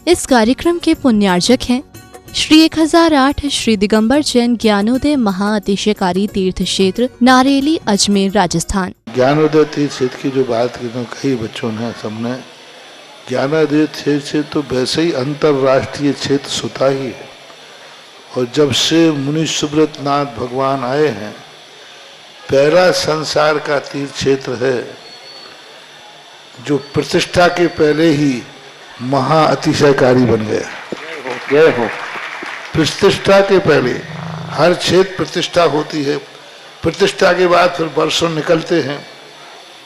इस कार्यक्रम के पुण्यार्जक हैं श्री 1008 श्री दिगंबर जैन ज्ञानोदय महाअतिशयकारी तीर्थ क्षेत्र नारेली अजमेर राजस्थान। ज्ञानोदय तीर्थ क्षेत्र की जो बात की तो कई बच्चों ने सबने ज्ञानोदय क्षेत्र से तो वैसे ही अंतर्राष्ट्रीय क्षेत्र सुता ही है। और जब से मुनि सुब्रत नाथ भगवान आए हैं, पहला संसार का तीर्थ क्षेत्र है जो प्रतिष्ठा के पहले ही महाअतिशयकारी बन गया। प्रतिष्ठा के पहले हर क्षेत्र प्रतिष्ठा होती है, प्रतिष्ठा के बाद फिर वर्षों निकलते हैं,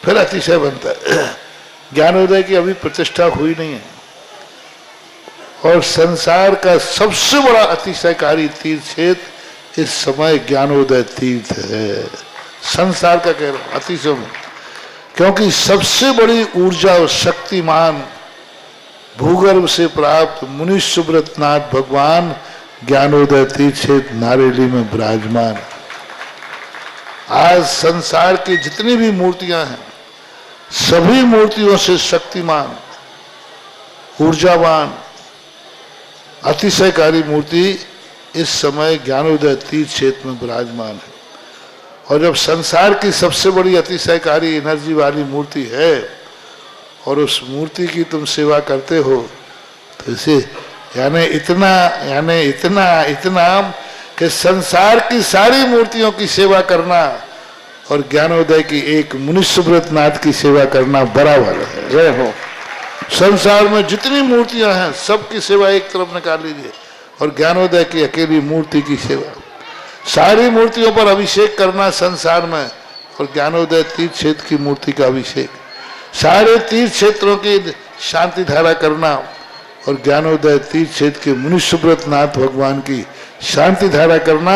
फिर अतिशय बनता है। ज्ञानोदय की अभी प्रतिष्ठा हुई नहीं है और संसार का सबसे बड़ा अतिशयकारी तीर्थ क्षेत्र इस समय ज्ञानोदय तीर्थ है। संसार का कह रहा हूं अतिशय में, क्योंकि सबसे बड़ी ऊर्जा और शक्तिमान भूगर्भ से प्राप्त मुनि सुब्रत नाथ भगवान ज्ञानोदय तीर्थ क्षेत्र नारेली में विराजमान। आज संसार की जितनी भी मूर्तियां हैं, सभी मूर्तियों से शक्तिमान, ऊर्जावान, अतिशयकारी मूर्ति इस समय ज्ञानोदय तीर्थ क्षेत्र में विराजमान है। और जब संसार की सबसे बड़ी अतिशयकारी एनर्जी वाली मूर्ति है और उस मूर्ति की तुम सेवा करते हो, तो इसे यानी इतना कि संसार की सारी मूर्तियों की सेवा करना और ज्ञानोदय की एक मुनि सुब्रत नाथ की सेवा करना बराबर है। जय हो। संसार में जितनी मूर्तियां हैं सबकी सेवा एक तरफ निकाल लीजिए और ज्ञानोदय की अकेली मूर्ति की सेवा। सारी मूर्तियों पर अभिषेक करना संसार में और ज्ञानोदय तीर्थ क्षेत्र की मूर्ति का अभिषेक, सारे तीर्थ क्षेत्रों की शांति धारा करना और ज्ञानोदय तीर्थ क्षेत्र के मुनि सुब्रत नाथ भगवान की शांति धारा करना,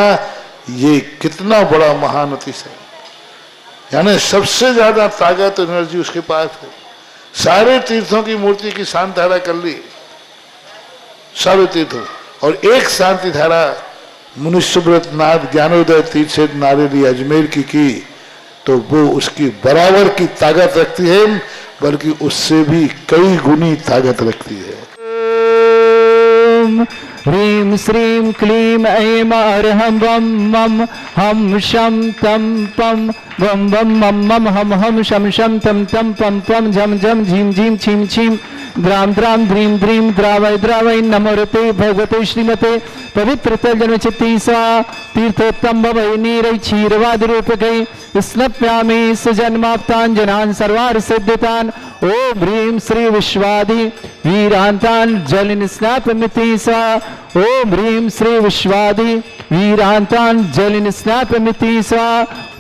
ये कितना बड़ा महान अतिशय। यानी सबसे ज्यादा ताकत एनर्जी उसके पास है। सारे तीर्थों की मूर्ति की शांति धारा कर ली, सारे तीर्थों, और एक शांति धारा मुनि सुब्रत नाथ ज्ञानोदय तीर्थ क्षेत्र नारेली अजमेर की तो वो उसकी बराबर की ताकत रखती है, बल्कि उससे भी कई गुनी ताकत रखती है। ह्रीं श्रीं क्लीं ऐं अरहं वं मं हम शं तं पं वं वं मं मं हम हम शं शं तं तं पं पं झं झं झीं झीं छीं छीं द्रां द्रां द्रीं द्रीं द्रावय द्रावय नमोरते भगवते श्रीमते पवित्र जन्मचित्ती सा तीर्थोत्तम भवै नीरै क्षीरवाद रूपकै स्नप्यामि सजन्माप्तान् जनान् सर्वार्थ सिद्धितान्। ओम ह्रीं श्री विश्वादि वीरांतान् जलिन स्नापमिति सा। ओम ह्रीं श्री विश्वादि वीरांतान् जलिन स्नापमिति सा।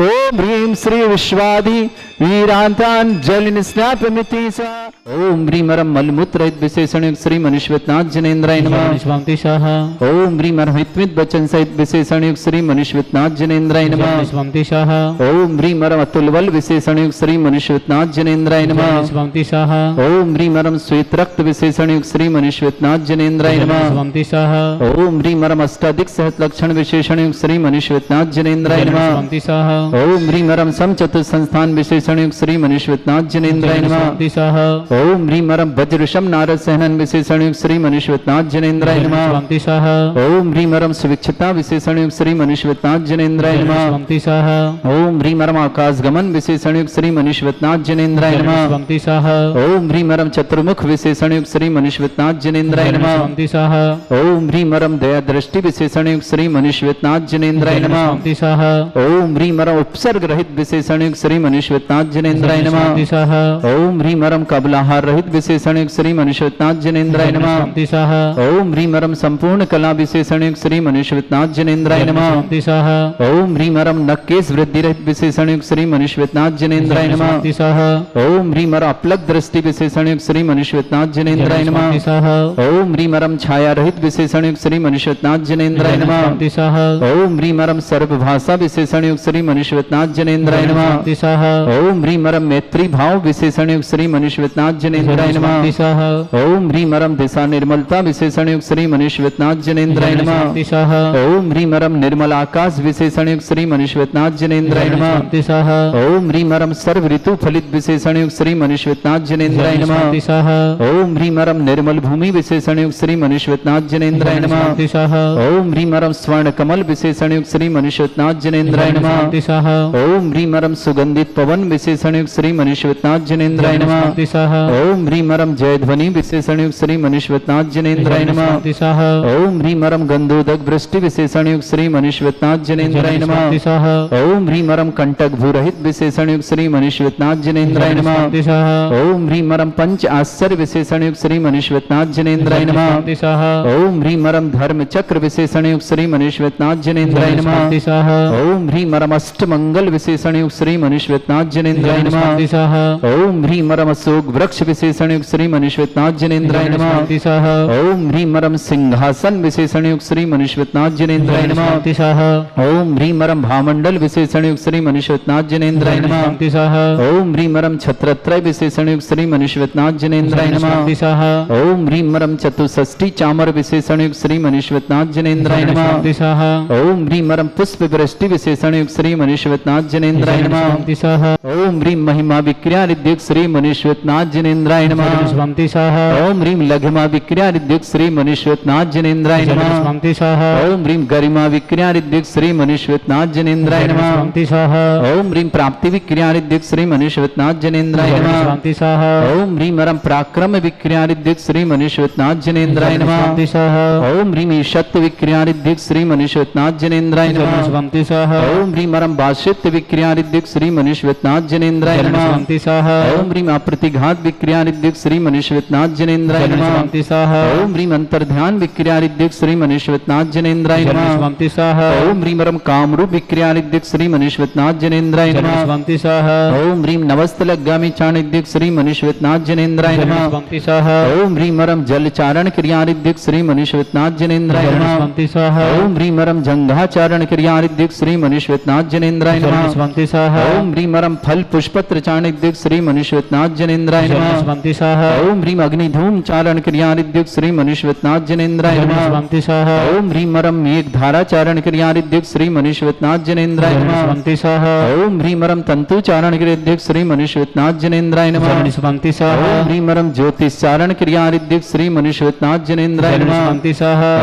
ओम ह्रीं श्री विश्वादि वीरांतान् जलिन स्नापमिति सा। ओम ह्रीं मरम मलमूत्र विशेषण श्री मनुष्यनाथ जनेन्द्राय नमः। ओम ह्रीं मरहित्वित वचन सहित विशेषण श्री मनुष्यनाथ जनेन्द्राय नमः। ओम ह्रीं मरम अतुलबल विशेषण श्री मनुष्यनाथ जनेन्द्राय नमः। ओम ह्रीं मरम श्वेत रक्त विशेषण श्री मनुष्यनाथ जनेन्द्राय नमः। ओम ह्रीं मरम अष्टाधिक सहत लक्षण विशेषण श्री मनुष्यनाथ जनेन्द्राय नमः। ओम ह्रीं मरम समचतुर संस्थान विशेषण श्री मनुष्यनाथ जनेन्द्राय नमः। ओम ह्रीं मरम वज्रशम नारद सहनन विशेषण श्री मनुष्यनाथ जनेन्द्राय नमः। ओम ह्रीं मरम सुविक्षता विशेषण श्री मनुष्यनाथ जनेन्द्राय नमः। ओम ह्रीं मरम आकाश गमन विशेषण श्री मनुष्यनाथ जनेन्द्राय नमः। ओम ह्रीं मरम चतुर्मुख विशेषण श्री मनुष्यनाथ जनेन्द्राय नमः। ओम ह्रीं मरम दया दृष्टि विशेषण श्री मनुष्यनाथ जनेन्द्राय नमः। ओम ह्रीं मरम उपसर्ग रहित विशेषण श्री मनुष्यनाथ जनेन्द्राय नमः। ओम ह्रीं मरम कबलाहार रहित विशेषण श्री मनुष्यनाथ जनेन्द्राय नमः। ओम ह्रीं मरम संपूर्ण कला विशेषण श्री मनुष्यनाथ जनेन्द्राय नमः। ओम ह्रीं मरम नक्केश वृद्धि रहित विशेषण श्री मनुष्यनाथ जनेन्द्राय नमः। ओम ह्रीं मरम अपलक दृष्टि विशेषण श्री मनुष्यनाथ जनेन्द्राय नमः। ओम ह्रीं मरम छाया रहित विशेषण श्री मनुष्यनाथ जनेन्द्राय नमः। ओम ह्रीं मरम सर्वभाषा विशेषण श्री मनुष्यनाथ जनेन्द्राय नमः। ओम ह्रीं मरम मैत्री भाव विशेषण श्री मनुष्यनाथ मनीश्वरनाथ जनेन्द्राय नमः। ओम ह्रीं अरम दिशा निर्मलता विशेषण युक्त श्री मनीश्वरनाथ जनेन्द्राय नमः। ओम ह्रीं अरम निर्मल आकाश विशेषण युक्त श्री मनीश्वरनाथ जनेन्द्राय नमः। ओम ह्रीं अरम सर्व ऋतु फलित विशेषण युक्त श्री मनीश्वरनाथ जनेन्द्राय नमः। ओम ह्रीं अरम निर्मल भूमि विशेषण युक्त श्री मनीश्वरनाथ जनेन्द्राय नमः। ओम ह्रीं अरम स्वर्ण कमल विशेषण युक्त श्री मनीश्वरनाथ जनेन्द्राय नमः। ओम ह्रीं अरम सुगंधित पवन विशेषण युक्त श्री मनीश्वरनाथ जनेन्द्राय नमः। ओम ह्रीं अरम जयध्वनि विशेषण युक्त श्री मनीश्वरनाथ जनेन्द्राय नमः। ओम ह्रीं अरम गंधोदक वृष्टि विशेषण युक्त श्री मनीश्वरनाथ जनेन्द्राय नमः। ओम ह्रीं अरम कंटक भूरहित विशेषण युक्त श्री मनीश्वरनाथ जनेन्द्राय नमः। ओम ह्रीं अरम पंच आश्चर्य विशेषण युक्त श्री मनीश्वरनाथ जनेन्द्राय नमः। ओम ह्रीं अरम धर्म चक्र विशेषण युक्त श्री मनीश्वरनाथ जनेन्द्राय नमः। ओम ह्रीं अरम अष्टमंगल विशेषण युक्त श्री मनीश्वरनाथ जनेन्द्राय नमः। ओम ह्रीं अरम अशोक वृक्ष विशेषण युक्त श्री मनीश्वरनाथ जनेन्द्राय नमः। ओम ह्रीं अरम सिंहासन विशेषण युक्त श्री मनीश्वरनाथ जनेन्द्राय नमः। ओम ह्रीं अरम भामंडल विशेषण युक्त श्री मनीश्वरनाथ जनेन्द्राय नमः। ओम ह्रीं अरम छत्रत्रय विशेषण युक्त श्री मनीश्वरनाथ जनेन्द्राय नमः। ओम ह्रीं अरम चतुष्षष्टि चामर विशेषण युक्त श्री मनीश्वरनाथ जनेन्द्राय नमः। ओम ह्रीं अरम पुष्प वृष्टि विशेषण युक्त श्री मनीश्वरनाथ जनेन्द्राय नमः। ओम ह्रीं महिमा विक्रिया युक्त श्री मनीश्वरनाथ जनेन्द्राय नमः। ओम ह्रीं लघिमा विक्रिया युक्त श्री मनीश्वरनाथ जनेन्द्राय नमः। ओम ह्रीं गरिमा विक्रिया युक्त श्री मनीश्वरनाथ जनेन्द्राय नमः। ओम ह्रीं प्राप्ति विक्रिया युक्त श्री मनीश्वरनाथ जनेन्द्राय नमः। ओम ह्रीं अरम पराक्रम विक्रिया युक्त श्री मनीश्वरनाथ जनेन्द्राय नमः। ओम ह्रीं ईशत्व विक्रिया युक्त श्री मनीश्वरनाथ जनेन्द्राय नमः। ओम ह्रीं अरम बाशित्य विक्रिया युक्त श्री मनीश्वरनाथ जनेन्द्राय नमः। ओम ह्रीं अप्रतिघात विक्रिया युक्त श्री मनीश्वरनाथ जनेन्द्राय नमः। ओम ह्रीं अंतर्ध्यान विक्रिया युक्त श्री मनीश्वरनाथ जनेन्द्राय नमः। ओम ह्रीं अरम कामरूप विक्रिया युक्त श्री मनीश्वरनाथ जनेन्द्राय नमः। ओम ह्रीं नवस्तलगामी चाण युक्त श्री मनीश्वरनाथ जनेन्द्राय नमः। ओम ह्रीं अरम जलचारण क्रिया युक्त श्री मनीश्वरनाथ जनेन्द्राय नमः। ओम ह्रीं अरम जंघाचारण क्रिया युक्त श्री मनीश्वरनाथ जनेन्द्राय नमः। ओम ह्रीं अरम फल पुष्पत्र चारण युक्त श्री मनीश्वरनाथ जनेन्द्राय नमः। ओम ह्रीं अग्निधूम चारण क्रिया युक्त श्री मनीश्वरनाथ जनेन्द्राय नमः। ओम ह्रीं अरम मेघ धारा चारण क्रिया युक्त श्री मनीश्वरनाथ जनेन्द्राय नमः। ओम ह्रीं अरम तंतु चारण क्रिया युक्त श्री मनीश्वरनाथ जनेन्द्राय नमः। ओम ह्रीं अरम ज्योतिषारण क्रिया युक्त श्री मनीश्वरनाथ जनेन्द्राय नमः।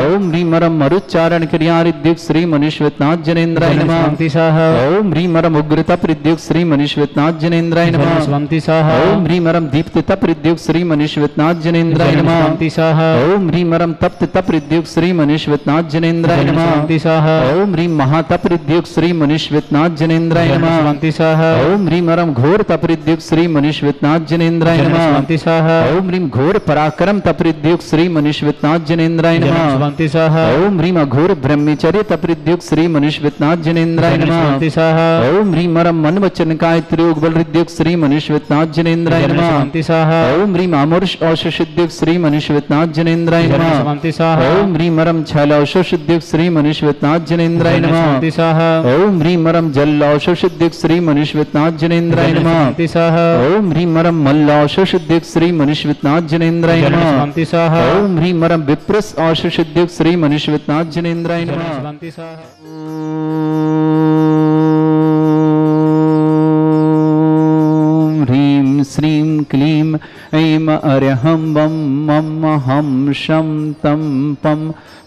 ओम ह्रीं अरम मरुच्चारण क्रिया युक्त श्री मनीश्वरनाथ जनेन्द्राय नमः। ओम ह्रीं अरम उग्रता प्रद्युक्त श्री मनीश्वरनाथ जनेन्द्राय नमः। ओम ह्रीं अरम दीप्तता प्रद्युक्त श्री मनीश्वरनाथ जनेन्द्राय नमः। ओम ह्रीं अरम तप्तता प्रद्युक्त श्री मनीश्वरनाथ जनेन्द्राय नमः। ओम ह्रीं महातप प्रद्युक्त श्री मनीश्वरनाथ जनेन्द्राय नमः। ओम ह्रीं अरम घोर तप्रद्युक्त श्री मनीश्वरनाथ जनेन्द्राय नमः। ओम ह्रीं घोर पराक्रम तप्रद्युक्त श्री मनीश्वरनाथ जनेन्द्राय नमः। ओम ह्रीं अघोर ब्रह्मचर्य तप्रद्युक्त श्री मनीश्वरनाथ जनेन्द्राय नमः। ओम ह्रीं अरम मन वचन काय त्रियोग बल हृद्युक्त श्री मनीश्वरनाथ जनेन्द्राय नमः। ओम ह्रीं अमरुष औषधयुक्त श्री मनीश्वरनाथ जनेन्द्राय नमः। ओम ह्रीं अरम छल औषधयुक्त श्री मनीश्वरनाथ जनेन्द्राय नमः। ओम ह्रीं अरम जल औषधयुक्त श्री मनीश्वरनाथ जनेन्द्राय नमः। ओम ह्रीं अरम मल्ल औषधयुक्त श्री मनीश्वरनाथ जनेन्द्राय नमः। ओम ह्रीं अरम विप्रस औषधयुक्त श्री मनीश्वरनाथ जनेन्द्राय नमः। ह्रीं श्रीं क्लीं ऐं अर्हं वं मं हम शं तं पं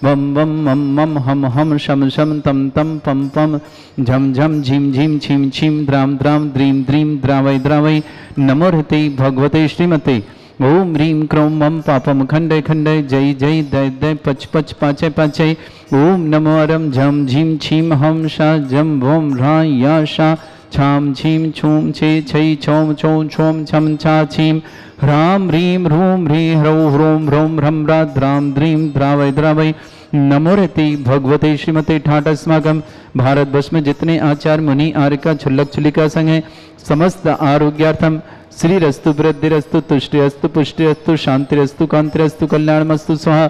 वं वं मं मं हम शं शं तं तं पं पं झं झं झीं झीं छीं छीं द्रां द्रां द्रीं द्रीं द्रावै द्रावै नमो हृते भगवते श्रीमते ओम ह्रीं क्रों मम पापम खंडे खंडे जय जय दय दय पच पच पाचय पाचय ओम नमो अरम झम झीं छीं हम शा जम भोम ह्रा या शा छाम छीं छूम छे छै छौम छौं छौम छम छा छीं ह्रां ह्रीं ह्रूं ह्रीं ह्रौं ह्रों ह्रौं ह्रं ह्रा द्रां द्रीं द्रावै द्रावै नमो रति भगवते श्रीमते ठाट अस्माकम भारतवर्ष में जितने आचार्य मुनि आर्यका छुल्लक छुलिका संघ है समस्त आरोग्यार्थम श्री रस्तु वृद्धिरस्तु तुष्टिरस्तु पुष्टिरस्तु शांतिरस्तु कांतिरस्तु कल्याणमस्तु स्वाहा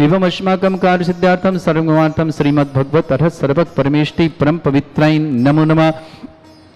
एवं अस्माकं कार्य सिद्धार्थम सर्वगुणार्थम श्रीमद् भगवत अर्हत सर्वक परमेष्टि परम पवित्राय नमो नमः।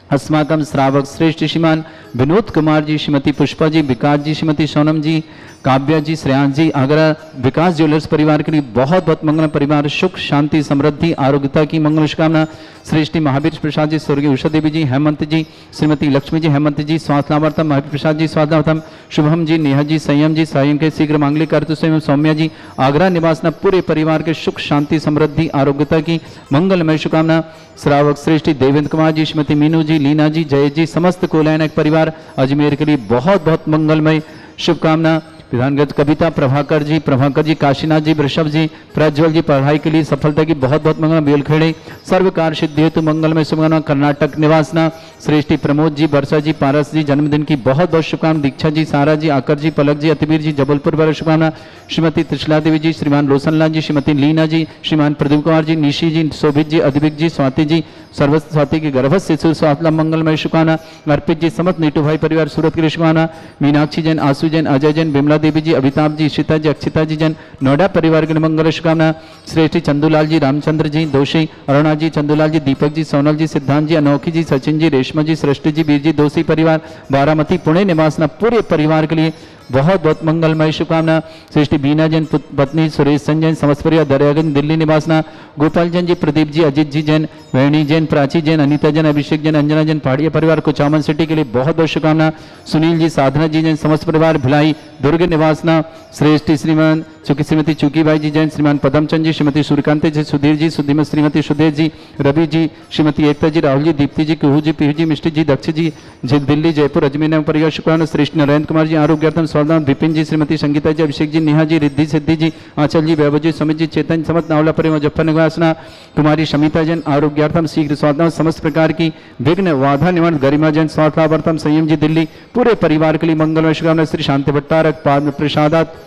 अस्माकं श्रावक श्रेष्ठ श्रीमान विनोद कुमार जी, श्रीमती पुष्पा जी, विकास जी, श्रीमती सोनम जी, काव्या जी, श्रेयांश जी, आगरा विकास ज्वेलर्स परिवार के लिए बहुत बहुत मंगल। परिवार सुख शांति समृद्धि आरोग्यता की मंगल शुभकामना। श्रेष्ठी महावीर प्रसाद जी, स्वर्गीय उषा देवी जी, हेमंत जी, श्रीमती लक्ष्मी जी, हेमंत जी स्वास्थ्य लाभार्थम, महावीर प्रसाद जी स्वास्थ्य लाभार्थम, शुभम जी, नेहा जी, संयम जी, सायं के शीघ्र मांगलिक कार्य स्वयं सौम्या जी, आगरा निवासना पूरे परिवार के सुख शांति समृद्धि आरोग्यता की मंगलमय शुभकामना। श्रावक श्रेष्ठी देवेंद्र कुमार जी, श्रीमती मीनू जी, लीना जी, जय जी, समस्त कोलैनक परिवार अजमेर के लिए बहुत बहुत मंगलमय शुभकामना। विधानगत कविता प्रभाकर जी, काशीनाथ जी, वृषभ जी, प्रज्वल जी, पढ़ाई के लिए सफलता की बहुत बहुत मंगल। बेलखेड़े सर्व कार्य सिद्धि हेतु मंगलमय शुभकामना। कर्नाटक निवासना श्रेष्ठी प्रमोद जी, वर्षा जी, पारस जी, जन्मदिन की बहुत बहुत शुभकामना। दीक्षा जी, सारा जी, आकर जी, पलक जी, अतिवीर जी, जबलपुर वाले शुभकामना। श्रीमती त्रिशला देवी जी, श्रीमान रोशनलाल जी, श्रीमती लीना जी, श्रीमान प्रदीप कुमार जी, निशी जी, शोभित जी, अद्विक जी, स्वाति जी, सर्वस्वाति के गर्भ शिशु स्वास्थ्य मंगलमय शुभकामना। अर्पित जी, समस्त नीटू भाई परिवार सूरत के लिए शुभकामना। मीनाक्षी जैन, आशु जैन, अजय जैन, बिमला देवी जी, अमिताभ जी, इशिता जी, अक्षिता जी जैन, नोएडा परिवार के लिए मंगल शुभकामना। श्रेष्ठी चंदूलाल जी, रामचंद्र जी, दोषी, अरुणा जी, चंदूलाल जी, दीपक जी, सोनल जी, सिद्धांत जी, अनोखी जी, सचिन जी, रेशमा जी, सृष्टि जी, वीर जी, दोषी परिवार बारामती पुणे निवासना पूरे परिवार के लिए बहुत बहुत मंगलमय शुभकामना। श्रेष्ठी बीना जैन, पत्नी सुरेश संजैन, समस्त परिवार दरियागंज दिल्ली निवासना। गोपाल जैन जी, प्रदीप जी, अजित जी जैन, वेणी जैन, प्राची जैन, अनीता जैन, अभिषेक जैन, अंजना जैन, पहाड़िया परिवार कुचामन सिटी के लिए बहुत बहुत शुभकामना। सुनील जी, साधना जी जैन, समस्त परिवार भिलाई दुर्ग निवासना। श्रेष्ठी श्रीमान श्रीमती चुकीबाई जी जैन, श्रीमान पदमचंद जी, श्रीमती सूर्यकांत जी, सुधीर जी, श्रीमती सुधीर जी, रवि जी, श्रीमती एकता जी, राहुल जी, दीप्ति जी, कुहू जी, पीहू जी, मिष्टी जी, दक्ष जी, दिल्ली जयपुर अजमेर परिवार शुभकामना। श्रेष्ठ नरेंद्र कुमार जी, आरोग्यार्थम स्वास्थ्य, विपिन जी, श्रीमती संगीता जी, अभिषेक जी, नेहा जी, रिद्धि सिद्धि जी, आंचल जी, वैभव जी, सुमित जी, चेतन समत नावला परिवार मुजफ्फर निवासना। कुमारी शमिता जैन, आरोग्यार्थम शीघ्र स्वास्थ्य समस्त प्रकार की विघ्न बाधा निवारण। गरिमा जैन, स्वास्थ्य लाभार्थम, संयम जी, दिल्ली पूरे परिवार के लिए मंगलमय शुभकामना। श्री शांति भट्टारक पाद प्रसादात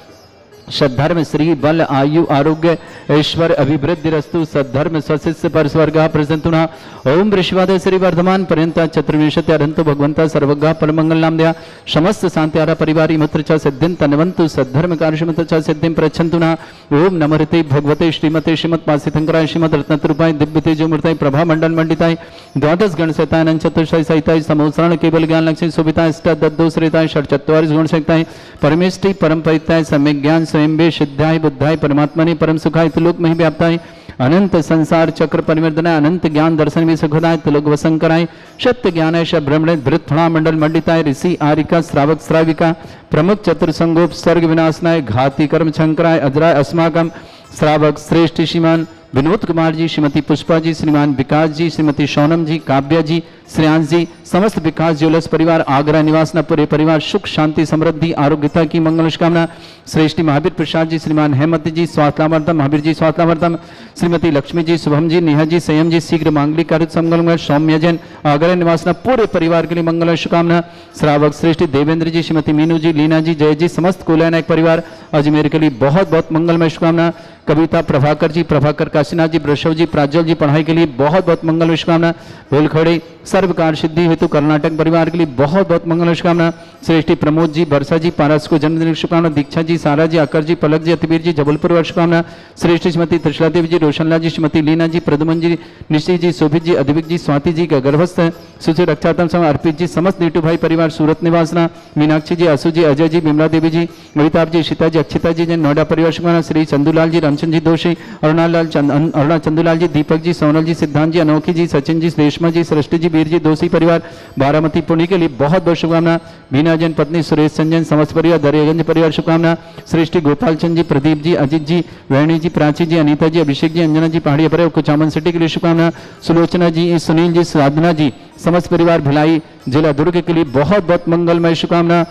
सद्धर्म श्री बल आयु आरोग्य ऐश्वर्य अभिवृद्धि रस्तु सद्धर्म स्वशिष्य पर स्वर्ग प्रसंतुना। ओम वृषवादय श्री वर्धमान पर्यंत चतुर्विंशति अरंतो भगवंता सर्वगा परमंगल नाम दया समस्त शांत्यारा परिवारी मुत्र च सिद्धिं तनवंतु सद्धर्म कार्यशमत च सिद्धिं प्रच्छन्तुना। ओम नमः भगवते श्रीमते श्रीमत्पासितंकराय श्रीमद रत्नतरूपाय दिव्य तेजोमूर्ताय प्रभा मंडल मंडिताय द्वादश गण सहिताय चतुर्शय सहिताय समोसरण केवल ज्ञान लक्ष्मी शोभिताय अष्टादश श्रेताय षट्चत्वारिश गुण सहिताय परमेष्टि परम परिताय सम्यक ज्ञान स्वयं सिद्धाय बुद्धाय परमात्मने परम सुखाय तुलोक मही व्याप्ताय अनंत संसार चक्र परिवर्तनाय अनंत ज्ञान दर्शन भी सुखदाय तुलोक वसंकराय सत्य ज्ञानाय ब्रह्मणे धृतफणा मंडल मंडिताय ऋषि आरिका श्रावक श्राविका प्रमुख चतुर्संगोप सर्ग विनाशनाय घाती कर्म शंकराय अजराय अस्माकम श्रावक श्रेष्ठ श्रीमान विनोद कुमार जी, श्रीमती पुष्पा जी, श्रीमान विकास जी, श्रीमती सोनम जी, काव्या जी, श्रेयांश जी, समस्त विकास ज्वेलर्स परिवार आगरा निवासना पूरे परिवार सुख शांति समृद्धि आरोग्यता की मंगल शुभकामना। श्रेष्ठी महावीर प्रसाद जी, श्रीमान हेमंत जी स्वास्थ्य लाभार्थम, महावीर जी स्वास्थ्य लाभार्थम, श्रीमती लक्ष्मी जी, शुभम जी, नेहा जी, संयम जी, शीघ्र मांगलिक कार्य संगल। सौम्य जैन आगरा निवासना पूरे परिवार के लिए मंगल शुभकामना। श्रावक श्रेष्ठी देवेंद्र जी, श्रीमती मीनू जी, लीना जी, जय जी, समस्त कोलैनक परिवार अजमेर के लिए बहुत बहुत मंगलमय शुभकामना। कविता प्रभाकर जी, प्रभाकर काशीनाथ जी, वृषभ जी, प्राज्वल जी, पढ़ाई के लिए बहुत बहुत मंगल शुभकामना। भोलखड़े सर्व कार्य सिद्धि हेतु कर्नाटक परिवार के लिए बहुत बहुत मंगल शुभकामना। श्रेष्ठी प्रमोद जी, वर्षा जी, पारस को जन्मदिन की शुभकामना। दीक्षा जी, सारा जी, आकर जी, पलक जी, अतिवीर जी, जबलपुर वाली शुभकामना। श्रेष्ठी श्रीमती त्रिशला देवी जी, रोशनलाल जी, श्रीमती लीना जी, प्रदुमन जी, निश्चय जी, शोभित जी, अद्विक जी, स्वाति जी का गर्भस्थ सुचि रक्षातम समय अर्पित जी, समस्त नीटू भाई परिवार सूरत निवासना। मीनाक्षी जी, आशु जी, अजय जी, बिमला देवी जी, अमिताभ जी, इशिता जी, अक्षिता जी जैन, नोएडा परिवार शुभकामना। श्री चंदूलाल जी, रामचंद्र जी, दोषी, अरुणा चंदूलाल जी, दीपक जी, सोनल जी, सिद्धांत जी, अनोखी जी, सचिन जी, रेशमा जी, सृष्टि जी, वीर जी, दोषी परिवार बारामती पुणे के लिए बहुत बहुत शुभकामना। बीना जैन पत्नी सुरेश संजन, समस्त परिवार दरियागंज परिवार शुभकामना। श्रेष्ठी गोपाल चंद जी, प्रदीप जी, अजित जी, वेणी जी, प्राची जी, अनीता जी, अभिषेक जी, अंजना जी, पहाड़िया परिवार कुचामन सिटी के लिए शुभकामना। सुलोचना जी, सुनील जी, साधना जी, समस्त परिवार भिलाई जिला दुर्ग के लिए बहुत बहुत मंगलमय शुभकामना।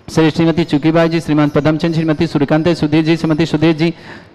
श्रीमती चुकीबाई जी, श्रीमान पदमचंद, श्रीमती सूर्यकांत, सुधीर जी, श्रीमती सुधीर जी,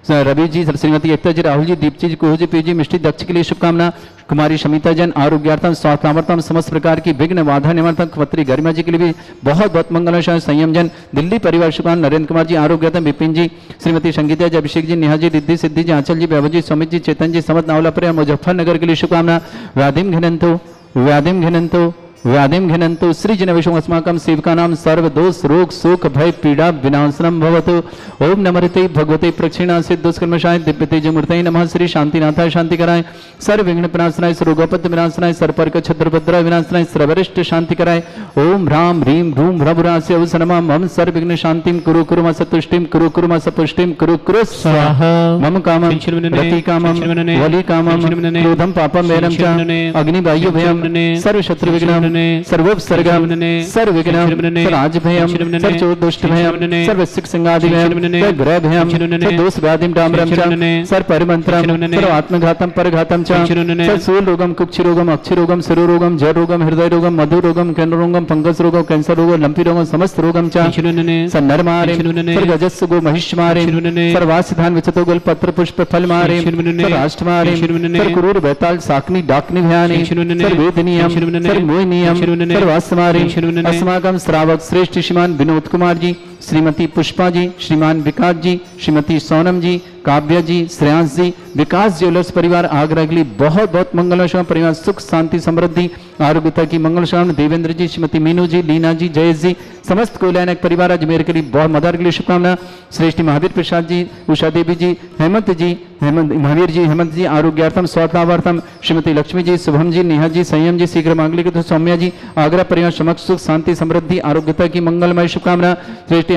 रवि जी, श्रीमती एकता जी, राहुल जी, दीप्ति जी, कुहू जी, पी जी, मिष्टी दक्ष के लिए शुभकामना। कुमारी शमिता जैन आरोग्यार्थम स्वास्थ्य लाभार्थम समस्त प्रकार की विघ्न बाधा निवारण। पत्री गरिमा जी के लिए भी बहुत बहुत मंगल। संयम जैन दिल्ली परिवार शुभकामना। नरेंद्र कुमार जी आरोग्यार्थम, विपिन जी, श्रीमती संगीता जी, अभिषेक जी, नेहा जी, रिद्धि सिद्धि जी, आंचल जी, वैभव जी, सुमित जी, चेतन जी, समत नावला परिवार मुजफ्फरनगर के लिए शुभकामना। व्याधिम घिनंतो व्याधिं घ्नन्तु सृजनविषम् अस्माकं सेवकानां सर्वदोष रोग शोक भय पीड़ा विनाशनम भवतु। ओम नमस्ते भगवते प्रक्षिणासित दुष्कर्मशाय दिव्य तेजमूर्तये नमः। श्री शांतिनाथाय शांति कराय, सर्व विघ्न विनाशनाय, सर्वगोपत विनाशनाय, सर्पर्क छत्रभद्र विनाशनाय, सर्वरिष्ट शांति कराय। ओम ह्रां ह्रीं भ्रूं भ्रभुरास्य अवसरमा मम सर्व विघ्न शांतिं कुरु कुरु सतुष्टिं कुरु कुरु सपुष्टिं कुरु कुरु स्वाहा। मम कामं रति कामं वली कामं क्रोधं पापं वैरं च अग्निवायु भयं सर्व शत्रु विघ्नं सर्वोपसर्गं सर्व विघ्नं सर्वराज भयं सर्व दुष्ट भयं सर्व सिख संगादि भयं ग्रह भयं सर्व दोष व्याधिं डामरं च सर्व परिमंत्रं सर्व आत्मघातं परघातं च सर्व सूल रोगं कुक्षि रोगं अक्षि रोगं सरो रोगं जर रोगं हृदय रोगं मधु रोगं कैंसर रोगं फंगस रोगं कैंसर रोगं लंपी रोगं समस्त रोगं च सर्व नर मारे सर्व गजस्स गो महिष मारे सर्व वासिधान विचतो गल पत्र पुष्प फल मारे सर्व अष्ट मारे सर्व क्रूर बैताल साकनी डाकनी भयानी सर्व वेदनीयम सर्व मोहिनीयम सर्व अस्मारे अस्माकं श्रावक श्रेष्ठ श्रीमान विनोद कुमार जी, श्रीमती पुष्पा जी, श्रीमान विकास जी, श्रीमती सोनम जी, काव्या जी, श्रेयांश जी, विकास ज्वेलर्स परिवार आगरा के लिए बहुत बहुत मंगलशाम परिवार सुख शांति समृद्धि आरोग्यता की मंगलशाम। देवेंद्र जी, श्रीमती मीनू जी, लीना जी, जयेश जी, समस्त कोयलानक परिवार अजमेर के लिए बहुत मदर के लिए शुभकामना। श्रेष्ठ महावीर प्रसाद जी, उषा देवी जी, हेमंत जी, महावीर जी, हेमंत जी आरोग्यार्थम स्वास्थ्यार्थम, श्रीमती लक्ष्मी जी, शुभम जी, नेहा जी, संयम जी, शीघ्र मांगलिक सौम्या जी, आगरा परिवार समक्ष सुख शांति समृद्धि आरोग्यता की मंगलमय शुभकामना। श्रेष्ठ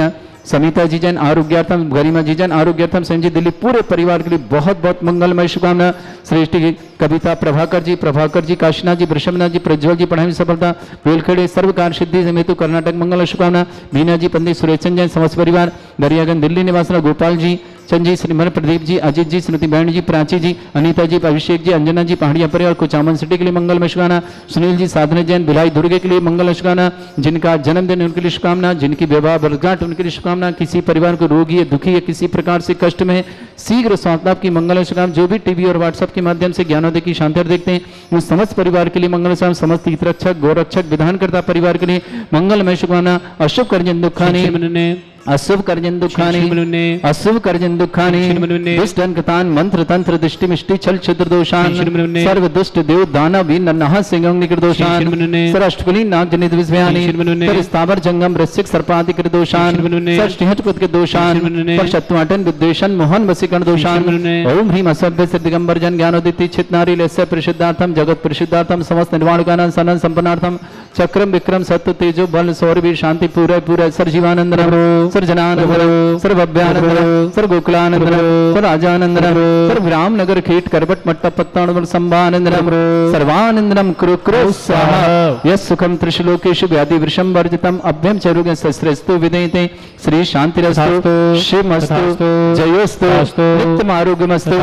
समिता जी जैन आरोग्यार्थम, गरिमा जी जैन आरोग्यार्थम, संजय दिल्ली पूरे परिवार के लिए बहुत बहुत मंगलमय शुभकामना। श्रेष्ठ कविता प्रभाकर जी, काशीनाथ जी, वृषभनाथ जी, प्रज्वल जी पढ़ाई में सफलता, वेलखेड़े सर्व कार्य सिद्धि समेत कर्नाटक मंगल शुभकामना। बीना जी, पंडित सुरेश जैन समस्त परिवार, दरियागंज दिल्ली निवासी गोपाल जी, चंद जी, श्रीमन प्रदीप जी, अजित जी, स्मृति बहन जी, प्राची जी, अनीता जी, अभिषेक जी, अंजना जी, पहाड़िया परिवार कुचामन सिटी के लिए मंगलमय शुभकामना। सुनील जी, साधना जैन भिलाई दुर्गे के लिए मंगल शुभकामना। जिनका जन्मदिन उनके लिए शुभकामना, जिनकी विवाह वर्षगांठ उनके लिए शुभकामना। किसी परिवार को रोगी है, दुखी है, किसी प्रकार से कष्ट में शीघ्र स्वास्थ्य लाभ की मंगल शुभकामना। जो भी टीवी और व्हाट्सएप के माध्यम से ज्ञानोदय की शांति देखते हैं उन समस्त परिवार के लिए मंगल शुभकामना। समस्त हितरक्षक गोरक्षक विधानकर्ता परिवार के लिए मंगलमय शुभकामना। अशुभ कर्जन दुखानी अशुभ कर्जन दुखानी अशुभ कर्जन दुखानी दुष्ट अंकतान मंत्र तंत्र दृष्टि मिष्टि छल छिद्र दोषान सर्व दुष्ट देव दानव नन्हा सिंह निकृ दोषान सर अष्टकुली नाग जनित विषयानि सर स्थावर जंगम रसिक सर्पादि कृ दोषान सर श्रीहट पद के दोषान पर शत्रुआटन विद्वेषण मोहन वसीकरण दोषान। ओम ह्रीम असभ्य सिद्ध दिगंबर जन ज्ञानोदिति चित नारी लेस्य परिशुद्धार्थम जगत परिशुद्धार्थम समस्त निर्वाण गानन सनन संपन्नार्थम चक्रम विक्रम सत्य तेजो बल सौरवीर शांति पूरा पूरा sir Jeevanand sir Jananand sir Bhavyanand sir Gokulanand sir Rajanand sir विराम नगर खेट करबट मट्टा पत्ताण संभानंद सर्वानंदनम कुरु कुरु स्वाहा। यस सुखम त्रिशलोकेषु व्याधि वृषम वर्जितम अभ्यम चरुग सस्त्रस्तु विदयते श्री शांतिरस्तु शिवमस्तु जयोस्तु नित्यम आरोग्यमस्तु।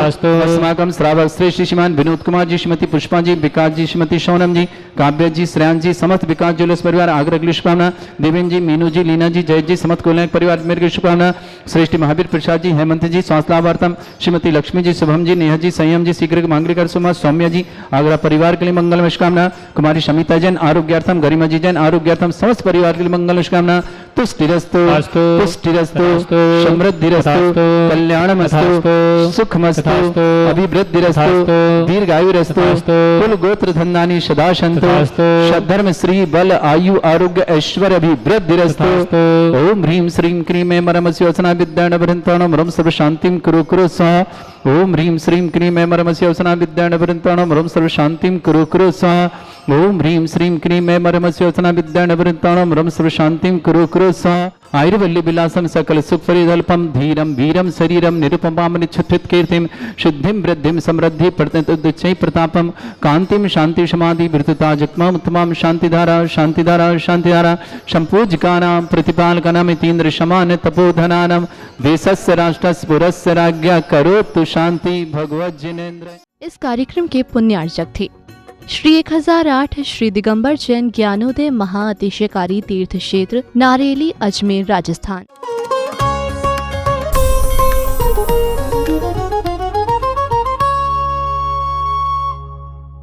अस्माकं श्रावक श्रेष्ठ श्रीमान विनोद कुमार जी, श्रीमती पुष्पा जी, विकास जी, श्रीमती सोनम जी, काव्या जी, श्रेयांश जी, समस्त विकास ज्वेलर्स परिवार आगरा के लिए शुभकामना। देवेंद्र जी, मीनू जी, लीना जी, जय जी, समस्त कोयलानक परिवार मेरे की शुभकामना। श्रेष्ठ महावीर प्रसाद जी, हेमंत जी, स्वास्थ्य लाभार्थम, श्रीमती लक्ष्मी जी, शुभम जी, नेहा जी, संयम जी, शीघ्र मांगलिक सुमा, सौम्या जी, आगरा परिवार के लिए मंगलमय शुभकामना। कुमारी शमिता जैन आरोग्यार्थम, गरिमा जी जैन आरोग्यार्थम, समस्त परिवार के लिए मंगल शुभकामना। तुष्टिरस्तु पुष्टिरस्तु समृद्धिरस्तु कल्याणमस्तु सुखमस्तु अभिवृद्धिरस्तु दीर्घायुरस्तु कुल गोत्र धन्यानि सदा सन्तु सद्धर्म श्री बल आयु आरोग्य ऐश्वर्य अभिवृद्धिरस्तु। ओम ह्रीं श्रीं क्रीं मरमस्य वसना विद्याणभृन्ताणं रम सर्व शांतिं कुरु कुरु स्वाहा। ओम ह्रीं श्रीं क्रीं मरमस्य वसना विद्याणभृन्ताणं रम सर्व शांतिं कुरु कुरु स्वाहा। ओम ह्रीं श्रीं क्रीं मरमस्य वसना विद्याणभृन्ताणं रम सर्व शांतिं कुरु कुरु स्वाहा। आयुर्वल्ली विलासम सकल सुख फरीदल्पम धीरम वीरम शरीरम निरुपमाम निच्छुत्थित कीर्तिम शुद्धिम वृद्धिम समृद्धि प्रतिचय प्रतापम कांतिम शांति समाधि वृतता जगमाम उत्तमाम शांतिधारा शांतिधारा शांतिधारा संपूज्यकानां प्रतिपालकानां इतीन्द्र समान तपोधनानां देशस्य राष्ट्रस्य पुरस्य राज्ञा करोतु शांति भगवत जिनेन्द्र। इस कार्यक्रम के पुण्यार्चक थे श्री 1008 श्री दिगंबर जैन ज्ञानोदय महाअतिशयकारी तीर्थ क्षेत्र नारेली अजमेर राजस्थान।